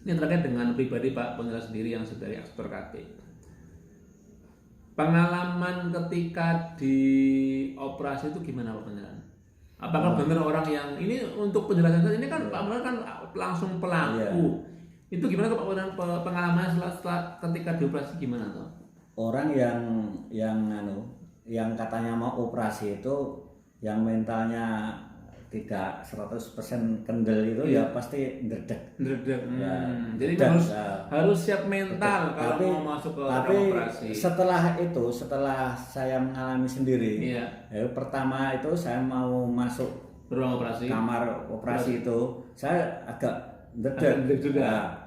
Ini terkait dengan pribadi Pak Pondra sendiri yang sebagai aktor KT. Pengalaman ketika di operasi itu gimana Pak Pondra? Apakah benar orang yang ini untuk penjelasan ini kan Pak Pondra kan langsung pelaku. Itu gimana Pak Pondra pengalaman setelah ketika dioperasi gimana tuh? Orang yang katanya mau operasi itu yang mentalnya tidak 100% kendel itu ya pasti ndredeg. Jadi harus siap mental kalau mau masuk ke operasi. Setelah saya mengalami sendiri, pertama itu saya mau masuk ruang operasi, kamar operasi itu saya agak ndredeg juga.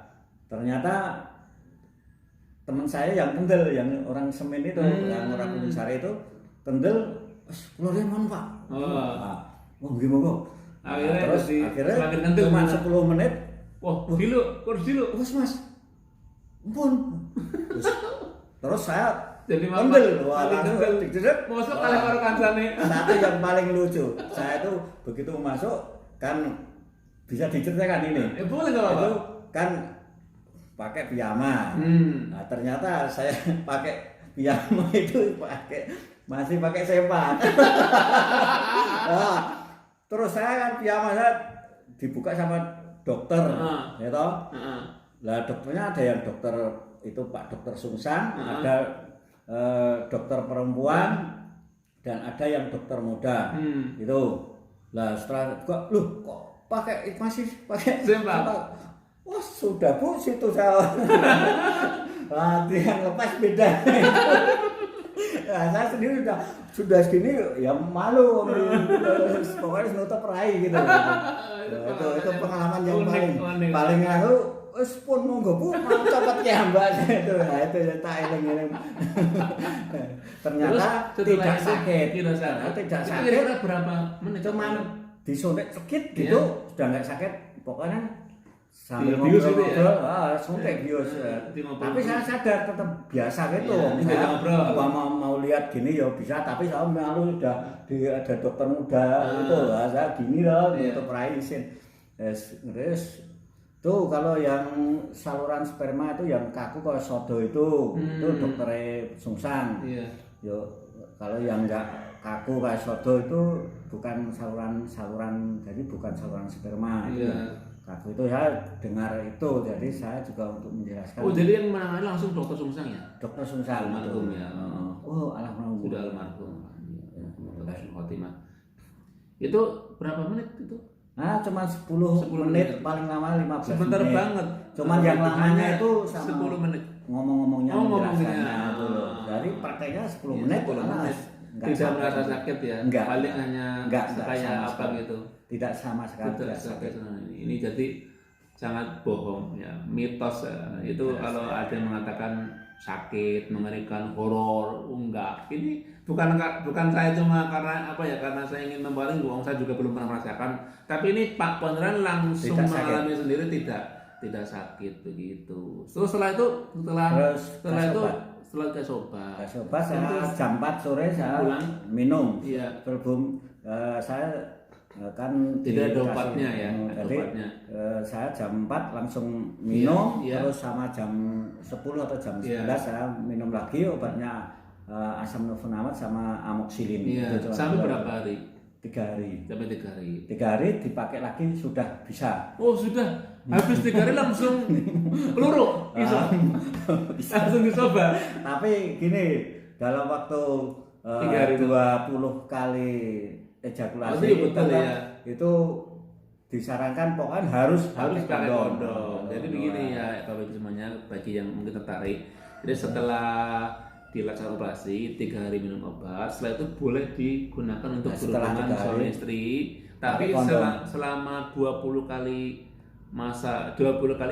Ternyata teman saya yang kendel, yang orang semen itu, yang orang Gunung Sari itu kendel, keluarin mana Pak? Gimana? Akhirnya cuma 10 menit. Kurus dulu. Mas. Ampun. Terus saya jadi kendel. Masuk kalah karo kancane. Satu yang paling lucu, saya itu begitu masuk kan bisa diceritakan ini. Boleh enggak Pak? Itu kan pakai piyama. Nah, ternyata saya pakai piyama itu masih pakai sempak. Terus saya kan piyama saya dibuka sama dokter, ya toh. Lah dokternya ada yang dokter itu Pak Dokter Sungsang, ada dokter perempuan dan ada yang dokter muda. Itu. Lah setelah kok masih pakai sempak. Wah sudah Bu, situ saya latihan lepas beda. Nah, saya sendiri sudah segini ya malu, pokoknya nutup rai gitu. Itu pengalaman yang paling wis pun monggo Bu, mau cepet ya Mbak itu. Nah, itu tak eling-eling. Ternyata tidak sakit. Tidak sakit. Berapa menit? Cuman disuntik sedikit gitu, sudah enggak sakit. Pokoknya sambil ngobrol, suntik bius. Tapi saya sadar tetap biasa gitu. Mau lihat gini ya bisa, tapi saya malu udah ada dokter muda itu, saya gini loh untuk raisin. Terus tuh kalau yang saluran sperma itu yang kaku kayak sodo itu dokter Sungsang. Yo kalau yang enggak kaku kayak sodo itu bukan saluran jadi bukan saluran sperma. Kaku itu saya dengar itu, jadi saya juga untuk menjelaskan. Jadi yang menangani langsung dokter Sungsang ya? Dokter Sungsang almarhum ya. Almarhum. Sudah almarhum. Khotimah. Itu berapa menit itu? Cuma 10 menit, paling lama 15 sebentar menit. Banget. Cuman yang lamanya itu sama 10 menit. Ngomong-ngomongnya menjelaskannya itu loh. Jadi prakteknya 10 menit. Tidak merasa sakit ya? Paling hanya kayak apa gitu. Tidak sama sekali. Tidak sakit. Ini jadi sangat bohong ya, mitos ya. Itu kalau ada yang mengatakan sakit, mengerikan, horor, enggak. Ini bukan saya cuma karena apa ya, karena saya ingin membaling, saya juga belum pernah merasakan. Tapi ini Pak Pondra langsung mengalami sendiri tidak sakit begitu. Terus setelah itu setelah kesobat saya jam 4 sore saya pulang minum. Sebelum saya kan tidak ada obatnya ya. Jadi saya jam 4 langsung minum, terus sama jam 10 atau jam 11 saya minum lagi obatnya asam sulfonamid sama amoxicillin. Sampai berapa hari? 3 hari. Sampai 3 hari. 3 hari dipakai lagi sudah bisa. Oh sudah. Habis 3 hari langsung peluru. Langsung dicoba. Tapi gini, dalam waktu 20 kali ejakulasi itu disarankan pokoknya harus pakai kondom. Jadi begini ya Bapak Ibu semuanya, bagi yang mungkin tertarik. Jadi setelah dilaksanakan operasi 3 hari minum obat, setelah itu boleh digunakan untuk berhubungan suami istri. Tapi selama 20 kali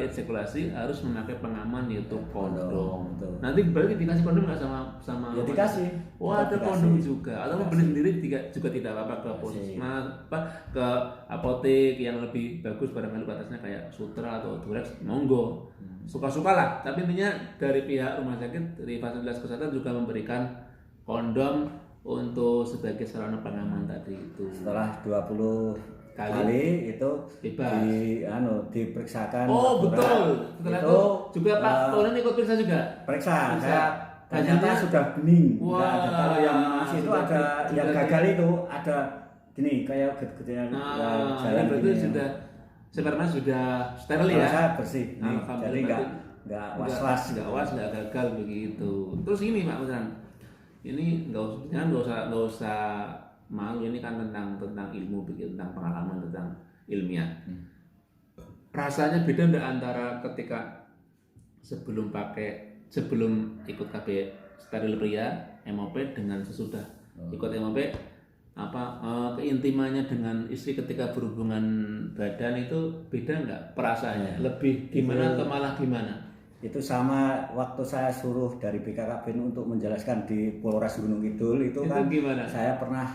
ejakulasi harus memakai pengaman yaitu kondom. Nanti berarti dikasih kondom nggak sama ya dikasih. Ada kondom juga. Atau mau beli sendiri juga tidak apa-apa ke puskesmas, ke apotek yang lebih bagus barangkali batasnya kayak Sutra atau Durex, monggo. Suka-suka lah. Tapi intinya dari pihak rumah sakit, dari fasilitas kesehatan juga memberikan kondom untuk sebagai sarana pengaman tadi itu. Setelah 20 kali itu bebas. Diperiksakan. Oh betul. Setelah itu juga Pak Tonen ikut periksa juga. Periksa. Saya ternyata sudah bening. Nah, kalau yang masih itu ada yang gagal itu ada gini kayak gede-gedean jalan berarti sudah sebenarnya sudah steril ya. Saya bersih. Jadi enggak was-was, enggak gagal begitu. Terus ini Pak Beneran. Ini enggak usah malu, ini kan tentang ilmu begitu, tentang pengalaman, tentang ilmiah. Rasanya beda enggak antara ketika sebelum ikut KB steril pria MOP dengan sesudah ikut MOP, keintimannya dengan istri ketika berhubungan badan itu beda enggak perasaannya? Lebih gimana atau malah gimana? Itu sama waktu saya suruh dari BKKBN untuk menjelaskan di Polres Gunung Kidul itu kan gimana? Saya pernah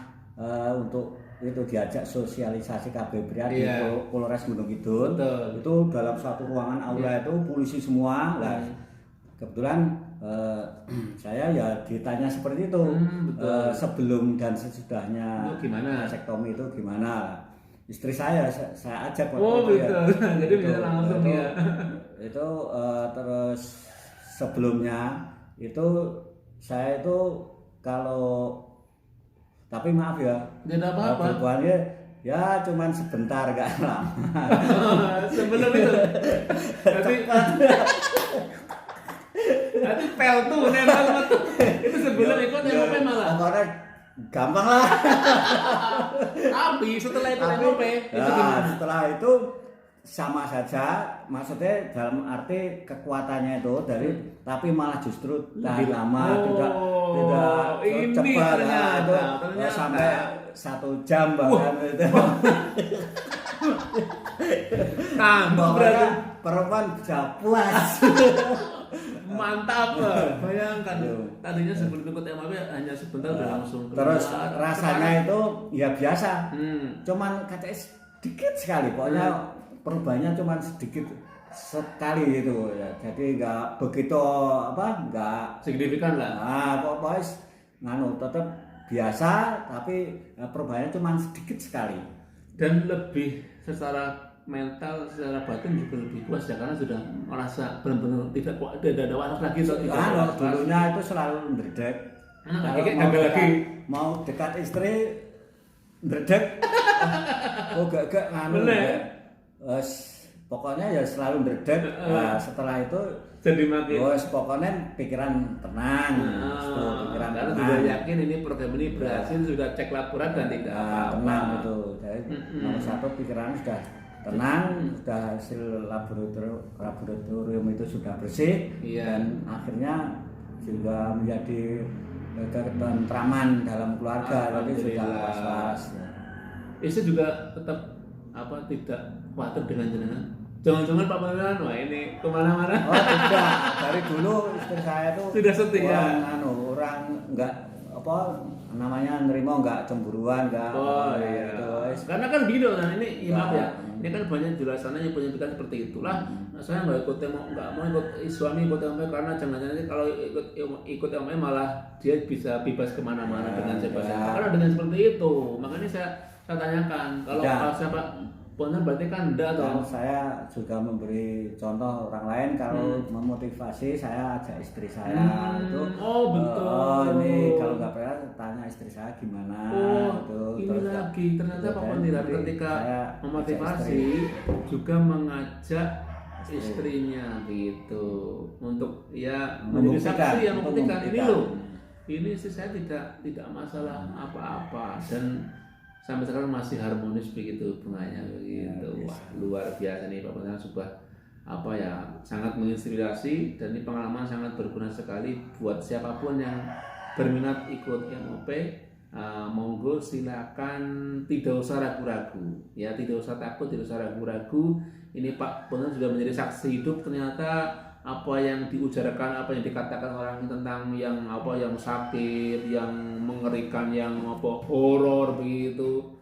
untuk itu diajak sosialisasi KB pria di Polres Gunung Kidul. Betul. Itu dalam satu ruangan aula itu polisi semua. Nah, kebetulan saya ya ditanya seperti itu. Sebelum dan sesudahnya vasektomi itu gimana? Istri saya ajak waktu itu. Jadi bisa langsung ya. Itu terus sebelumnya itu saya itu kalau tapi maaf ya, tidak apa-apa. Berbuatnya ya cuman sebentar gak lama. Sebelum itu. Tapi pel tuh nempel tuh. Itu sebelum ikut MOP malah. Pokoknya gampang lah. Tapi setelah ikut MOP itu gimana? Setelah itu sama saja, maksudnya dalam arti kekuatannya itu tapi malah justru tahan lama, tidak cepat itu sampai 1 jam bahkan itu. Berarti perempuan bisa puas. Mantap, bayangkan tadinya sebelum ikut MOP hanya sebentar udah langsung. Terus rasanya itu ya biasa, cuman katanya sedikit sekali, pokoknya perubahannya cuma sedikit sekali gitu ya. Jadi nggak begitu nggak signifikan lah. Pokoknya tetap biasa tapi perubahannya cuma sedikit sekali. Dan lebih secara mental, secara batin juga lebih kuat ya, karena sudah merasa benar-benar tidak ada waras lagi. Dulunya itu selalu berdek. Mau dekat istri berdek. Gak pokoknya ya selalu berdek. Setelah itu jadi makin pokoknya pikiran tenang. Karena sudah yakin ini program ini berhasil, sudah cek laporan dan tidak tenang itu. Jadi nomor 1 pikiran sudah tenang, sudah hasil laboratorium itu sudah bersih, dan akhirnya juga menjadi ketentraman dalam keluarga. Jadi sudah was-was. Istri juga tetap tidak khawatir dengan jenengan. Jangan-jangan Pak Beneran, wah ini kemana-mana. Tidak. Dari dulu istri saya tuh sudah setia. Orang enggak nerima, enggak cemburuan, enggak. Karena kan gitu kan, ini maaf ya. Ini kan banyak jelasannya yang punya pikiran seperti itulah. Saya nggak mau ikut suami ikut MOP karena jangan-jangan kalau ikut MOP malah dia bisa bebas kemana-mana dengan siapa-siapa. Karena dengan seperti itu, makanya saya tanyakan kalau siapa benar berarti kan enggak toh. Saya juga memberi contoh orang lain kalau memotivasi, saya ajak istri saya itu. Betul. Ini kalau nggak pernah tanya istri saya gimana. Ini lagi ternyata Pak Beneran ketika memotivasi juga mengajak istrinya gitu untuk ya menjadi saksi yang membuktikan ini loh. Ini sih saya tidak masalah apa-apa dan sampai sekarang masih harmonis begitu hubungannya begitu. Wah, luar biasa nih Pak Beneran, sebuah sangat menginspirasi, dan ini pengalaman sangat berguna sekali buat siapapun yang berminat ikut MOP. Monggo silakan, tidak usah ragu-ragu ya, tidak usah takut, tidak usah ragu-ragu. Ini Pak Beneran sudah menjadi saksi hidup, ternyata apa yang diujarkan, apa yang dikatakan orang tentang yang sakit, yang mengerikan, yang horor begitu,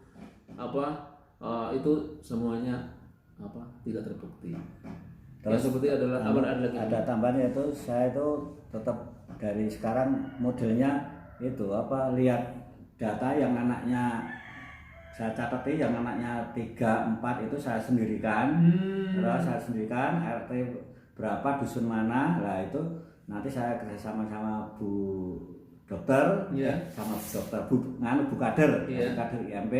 itu semuanya tidak terbukti. Terus seperti ada tambahan, yaitu saya itu tetap dari sekarang modelnya itu lihat data yang anaknya saya catat yang anaknya 3, 4 itu saya sendirikan. Terus saya sendirikan RT berapa, dusun mana. Lah itu nanti saya kerjasama sama Bu Dokter, sama Bu Dokter Bu Kader, Kader IMP.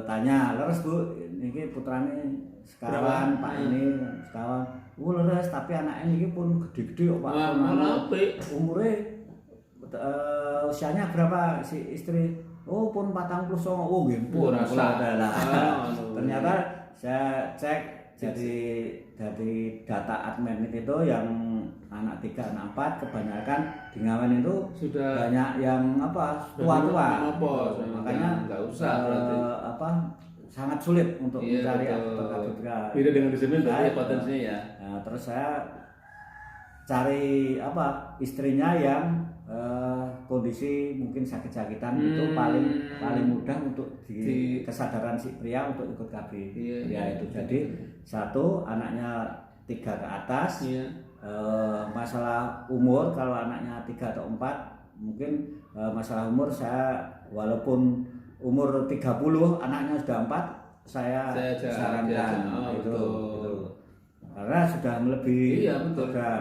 Tanya, leres Bu, ini putrane sekawan Pak ini sekawan. Leres, tapi anak ini pun gede-gede kok Pak. Umurnya usianya berapa si istri? Oh pun 49. Oh nggih pun ternyata saya cek jadi data admin itu yang anak 3, anak 4 kebanyakan di Ngawen itu sudah banyak yang tua-tua. Makanya nggak usah sangat sulit untuk mencari aktor KPK. Beda dengan di sini potensinya ya. Nah, terus saya cari istrinya yang kondisi mungkin sakit-sakitan itu paling mudah untuk di kesadaran si pria untuk ikut KB pria itu. Jadi satu anaknya 3 ke atas, masalah umur kalau anaknya 3 atau 4 mungkin masalah umur saya walaupun umur 30 anaknya sudah 4 saya sarankan itu. Karena sudah melebihi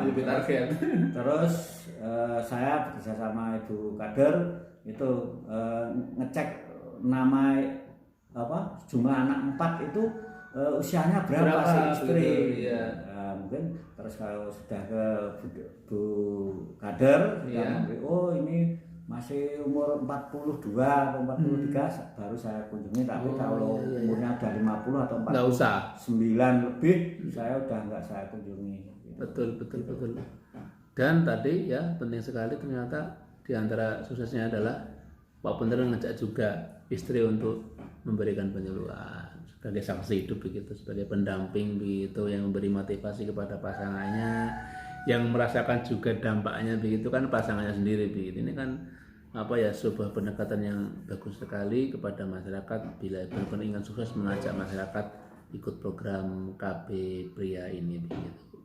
lebih target. Terus saya bekerja sama Ibu Kader itu ngecek nama jumlah anak 4 itu usianya berapa si istri. Mungkin terus kalau sudah ke Bu Kader oh ini masih umur 42 atau 43 baru saya kunjungi, tapi kalau umurnya udah 50 atau 49 lebih saya udah enggak saya kunjungi. Betul. Dan tadi ya penting sekali ternyata di antara suksesnya adalah Pak Pondran ngajak juga istri untuk memberikan penyuluhan sebagai saksi hidup begitu, sebagai pendamping begitu yang memberi motivasi kepada pasangannya, yang merasakan juga dampaknya begitu kan pasangannya sendiri begitu. Ini kan sebuah pendekatan yang bagus sekali kepada masyarakat bila benar-benar ingin sukses mengajak masyarakat ikut program KB pria ini begitu.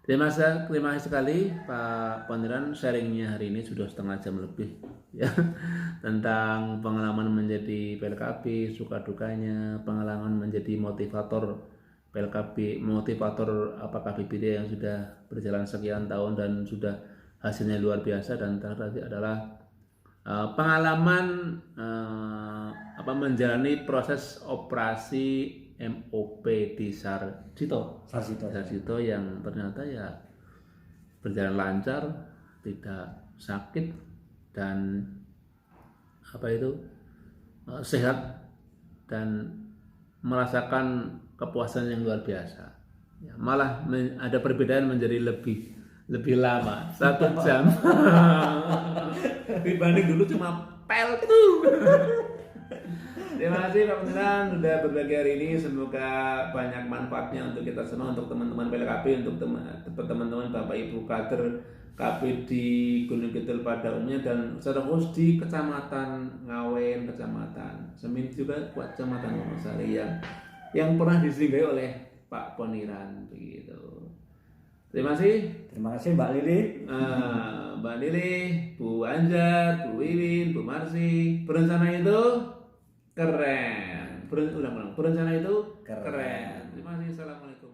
Terima kasih sekali Pak Pondran, sharingnya hari ini sudah setengah jam lebih ya tentang pengalaman menjadi PLKB, suka dukanya, pengalaman menjadi motivator PLKB, motivator KB pria yang sudah berjalan sekian tahun dan sudah hasilnya luar biasa, dan terakhir adalah pengalaman menjalani proses operasi MOP di Sarjito yang ternyata ya berjalan lancar, tidak sakit dan sehat dan merasakan kepuasan yang luar biasa. Ya, malah ada perbedaan menjadi lebih lama 1 jam dibanding dulu cuma pel itu. Terima kasih Pak Pondran sudah berbagi hari ini, semoga banyak manfaatnya untuk kita semua, untuk teman-teman PLKB, untuk teman-teman Bapak Ibu kader KB di Gunung Kidul pada umumnya dan secara khusus di Kecamatan Ngawen, Kecamatan Semin juga Kecamatan Wonosari yang pernah disinggahi oleh Pak Pondran begitu. Terima kasih Mbak Lili. Mbak Lili, Bu Anjar, Bu Wiwin, Bu Marsi. Berencana itu keren. Berencana itu keren. Terima kasih. Assalamualaikum.